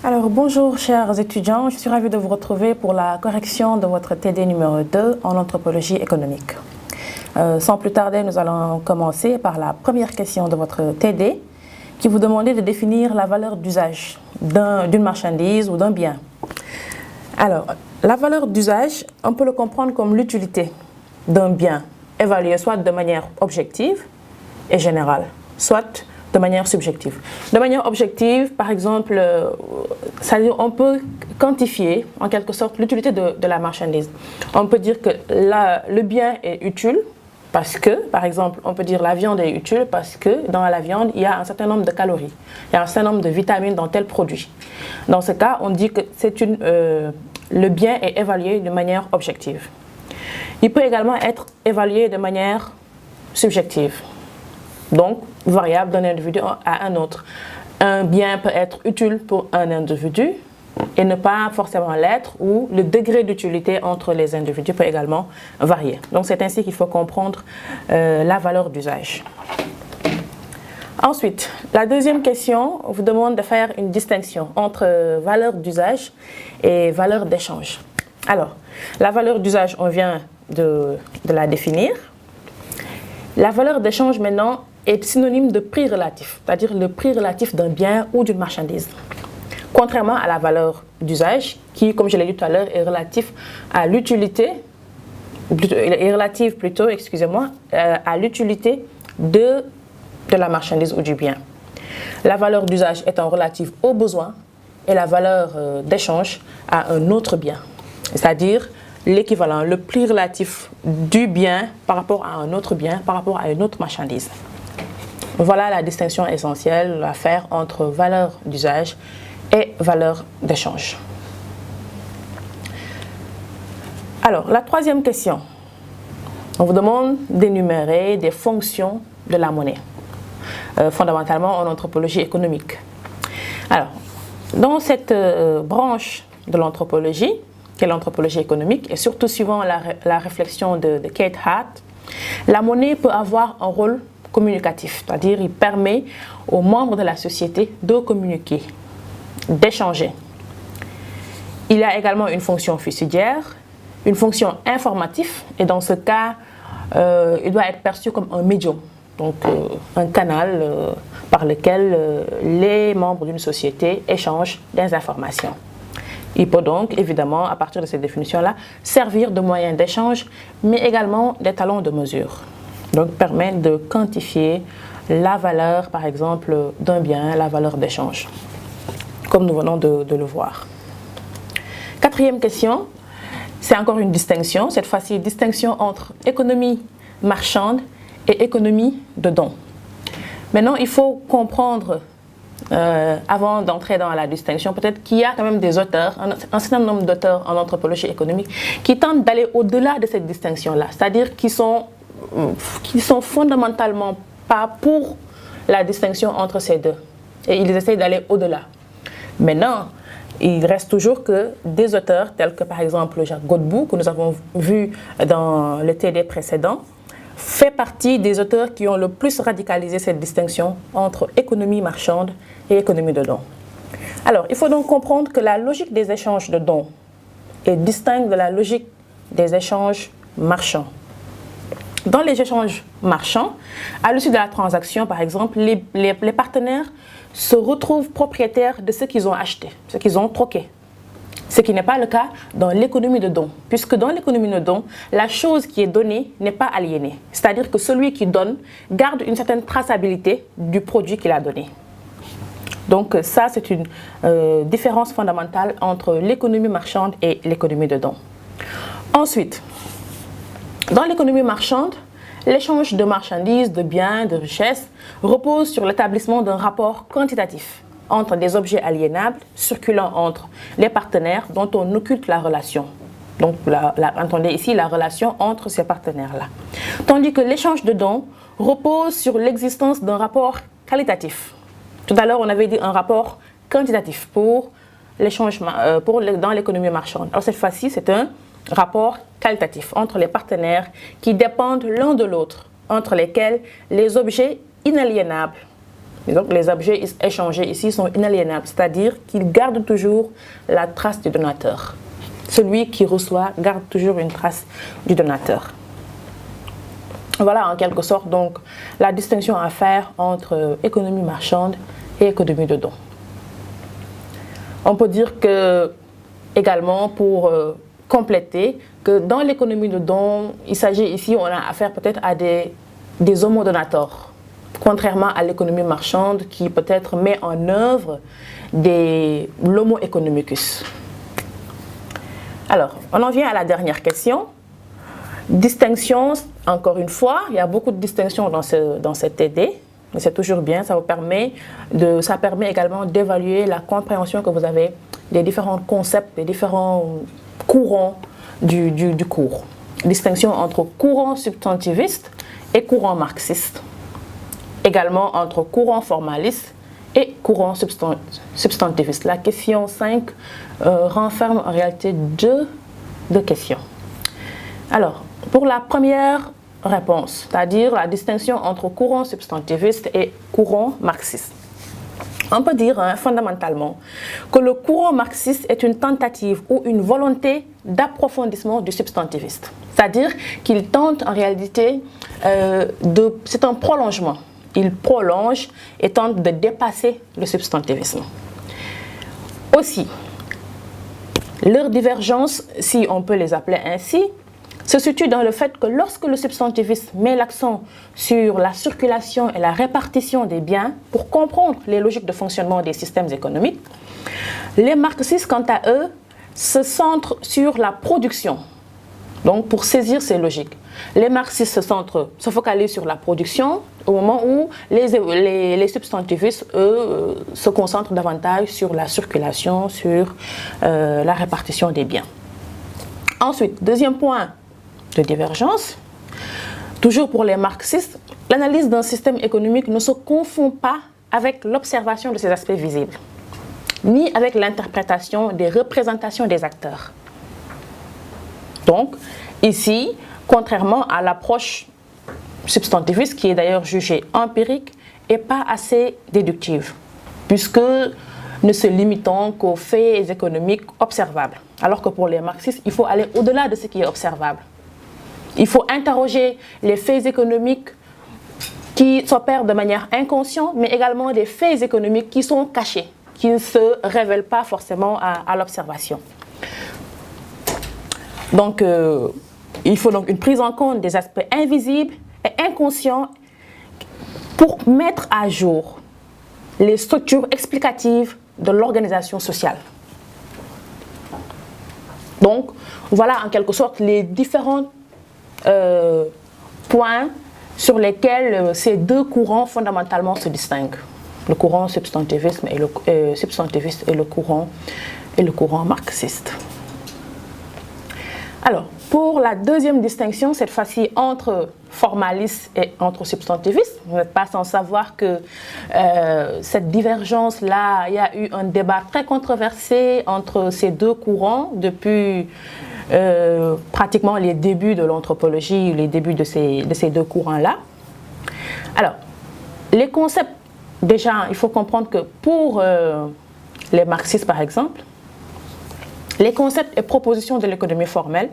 Alors bonjour chers étudiants, je suis ravie de vous retrouver pour la correction de votre TD numéro 2 en anthropologie économique. Sans plus tarder, nous allons commencer par la première question de votre TD qui vous demandait de définir la valeur d'usage d'une marchandise ou d'un bien. Alors, la valeur d'usage, on peut le comprendre comme l'utilité d'un bien évalué soit de manière objective et générale, soit de manière subjective. De manière objective, par exemple, on peut quantifier en quelque sorte l'utilité de la marchandise. On peut dire que le bien est utile parce que, par exemple, on peut dire la viande est utile parce que dans la viande, il y a un certain nombre de calories, il y a un certain nombre de vitamines dans tel produit. Dans ce cas, on dit que le bien est évalué de manière objective. Il peut également être évalué de manière subjective. Donc, variable d'un individu à un autre. Un bien peut être utile pour un individu et ne pas forcément l'être, ou le degré d'utilité entre les individus peut également varier. Donc, c'est ainsi qu'il faut comprendre la valeur d'usage. Ensuite, la deuxième question vous demande de faire une distinction entre valeur d'usage et valeur d'échange. Alors, la valeur d'usage, on vient de la définir. La valeur d'échange maintenant est synonyme de prix relatif, c'est-à-dire le prix relatif d'un bien ou d'une marchandise. Contrairement à la valeur d'usage, qui, comme je l'ai dit tout à l'heure, est relative à l'utilité, à l'utilité de la marchandise ou du bien. La valeur d'usage étant relative au besoin et la valeur d'échange à un autre bien, c'est-à-dire l'équivalent, le prix relatif du bien par rapport à un autre bien, par rapport à une autre marchandise. Voilà la distinction essentielle à faire entre valeur d'usage et valeur d'échange. Alors, la troisième question. On vous demande d'énumérer des fonctions de la monnaie, fondamentalement en anthropologie économique. Alors, dans cette branche de l'anthropologie, qui est l'anthropologie économique, et surtout suivant la réflexion de Kate Hart, la monnaie peut avoir un rôle communicatif, c'est-à-dire il permet aux membres de la société de communiquer, d'échanger. Il y a également une fonction fiduciaire, une fonction informative, et dans ce cas, il doit être perçu comme un médium, donc un canal par lequel les membres d'une société échangent des informations. Il peut donc, évidemment, à partir de cette définition-là, servir de moyen d'échange, mais également des talons de mesure. Donc, permet de quantifier la valeur, par exemple, d'un bien, la valeur d'échange, comme nous venons de le voir. Quatrième question, c'est encore une distinction, cette fois-ci, distinction entre économie marchande et économie de don. Maintenant, il faut comprendre, avant d'entrer dans la distinction, peut-être qu'il y a quand même des auteurs, un certain nombre d'auteurs en anthropologie économique, qui tentent d'aller au-delà de cette distinction-là, c'est-à-dire qui sont fondamentalement pas pour la distinction entre ces deux. Et ils essayent d'aller au-delà. Maintenant, il reste toujours que des auteurs tels que par exemple Jacques Godbout, que nous avons vu dans le TD précédent, fait partie des auteurs qui ont le plus radicalisé cette distinction entre économie marchande et économie de don. Alors, il faut donc comprendre que la logique des échanges de dons est distincte de la logique des échanges marchands. Dans les échanges marchands, à l'issue de la transaction, par exemple, les partenaires se retrouvent propriétaires de ce qu'ils ont acheté, ce qu'ils ont troqué. Ce qui n'est pas le cas dans l'économie de don, puisque dans l'économie de don, la chose qui est donnée n'est pas aliénée. C'est-à-dire que celui qui donne garde une certaine traçabilité du produit qu'il a donné. Donc ça, c'est une différence fondamentale entre l'économie marchande et l'économie de don. Ensuite, dans l'économie marchande, l'échange de marchandises, de biens, de richesses repose sur l'établissement d'un rapport quantitatif entre des objets aliénables circulant entre les partenaires dont on occulte la relation. Donc, entendez ici la relation entre ces partenaires-là. Tandis que l'échange de dons repose sur l'existence d'un rapport qualitatif. Tout à l'heure, on avait dit un rapport quantitatif pour l'échange dans l'économie marchande. Alors, cette fois-ci, c'est un rapport qualitatif entre les partenaires qui dépendent l'un de l'autre, entre lesquels les objets inaliénables Donc, les objets échangés ici sont inaliénables, c'est-à-dire qu'ils gardent toujours la trace du donateur. Celui qui reçoit garde toujours une trace du donateur. Voilà en quelque sorte donc la distinction à faire entre économie marchande et économie de don. On peut dire que, également, pour compléter, que dans l'économie de don, il s'agit ici, on a affaire peut-être à des homodonateurs, contrairement à l'économie marchande qui peut-être met en œuvre l'homo economicus. Alors, on en vient à la dernière question. Distinction, encore une fois, il y a beaucoup de distinctions dans cet TD, mais c'est toujours bien, ça permet également d'évaluer la compréhension que vous avez des différents concepts, des différents courants du cours. Distinction entre courant substantiviste et courant marxiste. Également entre courant formaliste et courant substantiviste. La question 5 renferme en réalité deux questions. Alors, pour la première réponse, c'est-à-dire la distinction entre courant substantiviste et courant marxiste. On peut dire fondamentalement que le courant marxiste est une tentative ou une volonté d'approfondissement du substantiviste. C'est-à-dire qu'il tente en réalité, c'est un prolongement. Il prolonge et tente de dépasser le substantivisme. Aussi, leurs divergences, si on peut les appeler ainsi, se situe dans le fait que lorsque le substantivisme met l'accent sur la circulation et la répartition des biens pour comprendre les logiques de fonctionnement des systèmes économiques, les marxistes, quant à eux, se centrent sur la production. Donc, pour saisir ces logiques, les marxistes se focalisent sur la production au moment où les substantivistes, eux, se concentrent davantage sur la circulation, sur la répartition des biens. Ensuite, deuxième point de divergence, toujours pour les marxistes, l'analyse d'un système économique ne se confond pas avec l'observation de ses aspects visibles, ni avec l'interprétation des représentations des acteurs. Donc, ici, contrairement à l'approche substantiviste, qui est d'ailleurs jugée empirique et pas assez déductive, puisque ne se limitant qu'aux faits économiques observables. Alors que pour les marxistes, il faut aller au-delà de ce qui est observable. Il faut interroger les faits économiques qui s'opèrent de manière inconsciente, mais également des faits économiques qui sont cachés, qui ne se révèlent pas forcément à l'observation. Donc, il faut donc une prise en compte des aspects invisibles et inconscients pour mettre à jour les structures explicatives de l'organisation sociale. Donc, voilà en quelque sorte les différents points sur lesquels ces deux courants fondamentalement se distinguent. Le courant substantiviste et le courant marxiste. Alors, pour la deuxième distinction, cette fois-ci entre formaliste et entre substantiviste, vous n'êtes pas sans savoir que cette divergence-là, il y a eu un débat très controversé entre ces deux courants depuis pratiquement les débuts de l'anthropologie, les débuts de ces deux courants-là. Alors, les concepts, déjà, il faut comprendre que pour les marxistes, par exemple, les concepts et propositions de l'économie formelle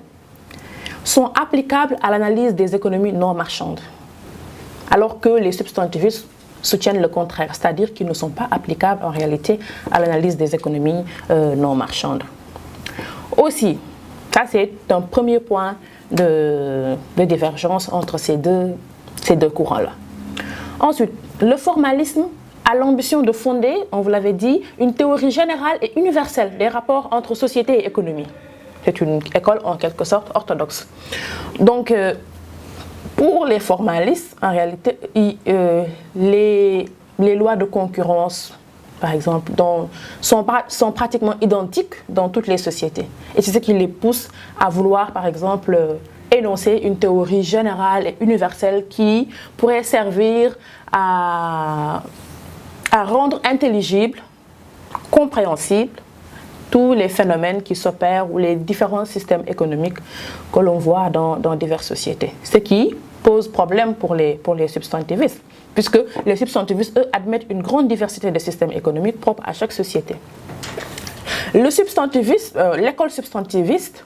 sont applicables à l'analyse des économies non marchandes, alors que les substantivistes soutiennent le contraire, c'est-à-dire qu'ils ne sont pas applicables en réalité à l'analyse des économies non marchandes. Aussi, ça c'est un premier point de divergence entre ces deux courants-là. Ensuite, le formalisme a l'ambition de fonder, on vous l'avait dit, une théorie générale et universelle des rapports entre société et économie. C'est une école en quelque sorte orthodoxe. Donc, pour les formalistes, en réalité, les lois de concurrence, par exemple, sont pratiquement identiques dans toutes les sociétés. Et c'est ce qui les pousse à vouloir, par exemple, énoncer une théorie générale et universelle qui pourrait servir à rendre intelligible, compréhensible, tous les phénomènes qui s'opèrent ou les différents systèmes économiques que l'on voit dans diverses sociétés. Ce qui pose problème pour les substantivistes, puisque les substantivistes, eux, admettent une grande diversité de systèmes économiques propres à chaque société. L'école substantiviste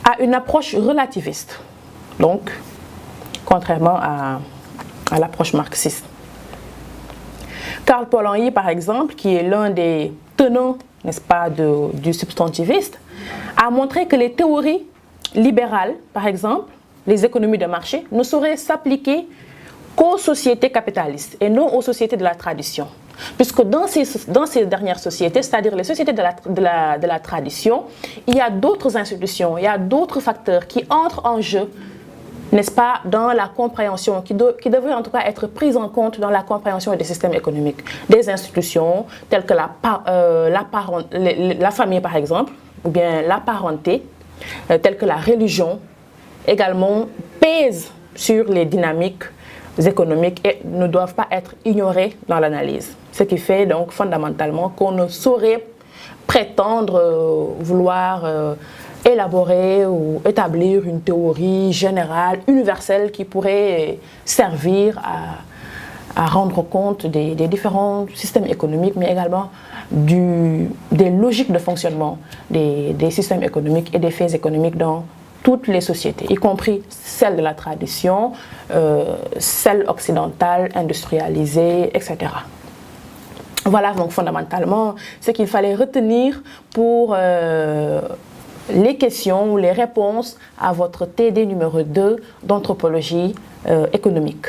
a une approche relativiste, donc contrairement à l'approche marxiste. Karl Polanyi, par exemple, qui est l'un des tenants, n'est-ce pas, du substantiviste, a montré que les théories libérales, par exemple, les économies de marché, ne sauraient s'appliquer qu'aux sociétés capitalistes et non aux sociétés de la tradition. Puisque dans ces dernières sociétés, c'est-à-dire les sociétés de la tradition, il y a d'autres institutions, il y a d'autres facteurs qui entrent en jeu, n'est-ce pas, dans la compréhension, qui devrait en tout cas être prise en compte dans la compréhension des systèmes économiques. Des institutions telles que la famille, par exemple, ou bien la parenté, telles que la religion, également pèsent sur les dynamiques économiques et ne doivent pas être ignorées dans l'analyse. Ce qui fait donc fondamentalement qu'on ne saurait prétendre vouloir élaborer ou établir une théorie générale, universelle, qui pourrait servir à rendre compte des différents systèmes économiques, mais également des logiques de fonctionnement des systèmes économiques et des faits économiques dans toutes les sociétés, y compris celles de la tradition, celles occidentales, industrialisées, etc. Voilà donc fondamentalement ce qu'il fallait retenir pour les questions ou les réponses à votre TD numéro 2 d'anthropologie économique.